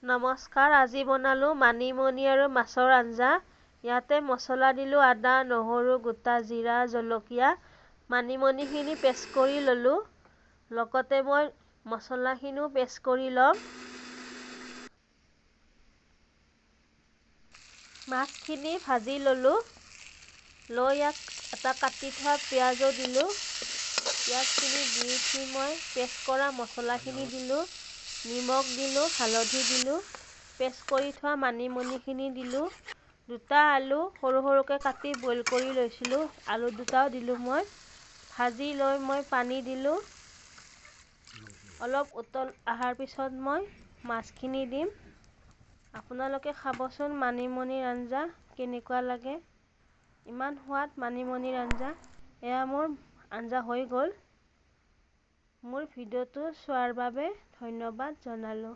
নমস্কাৰ, আজি বনালোঁ মানিমুনি আৰু মাছৰ আঞ্জা। ইয়াতে মছলা দিলোঁ আদা, নহৰু, গোটা জিৰা, জলকীয়া। মানিমুনিখিনি পেষ্ট কৰি ল'লোঁ। লগতে মই মছলাখিনিও পেষ্ট কৰি ল'ম। মাছখিনি ভাজি ল'লোঁ। লৈ ইয়াক এটা কাটি থোৱা পিঁয়াজো দিলোঁ। পিঁয়াজখিনি দি উঠি মই পেষ্ট কৰা মছলাখিনি দিলোঁ। নিমখ দিলোঁ, হালধি দিলোঁ। পেষ্ট কৰি থোৱা মানিমুনিখিনি দিলোঁ। দুটা আলু সৰু সৰুকৈ কাটি বইল কৰি লৈছিলোঁ। আলু দুটাও দিলোঁ মই। ভাজি লৈ মই পানী দিলোঁ। অলপ উতল অহাৰ পিছত মই মাছখিনি দিম। আপোনালোকে খাবচোন মানিমুনিৰ আঞ্জা কেনেকুৱা লাগে। ইমান সোৱাদ মানিমুনিৰ আঞ্জা। এয়া মোৰ আঞ্জা হৈ গ'ল। মোৰ ভিডিঅ'টো চোৱাৰ বাবে ধন্যবাদ জনালোঁ।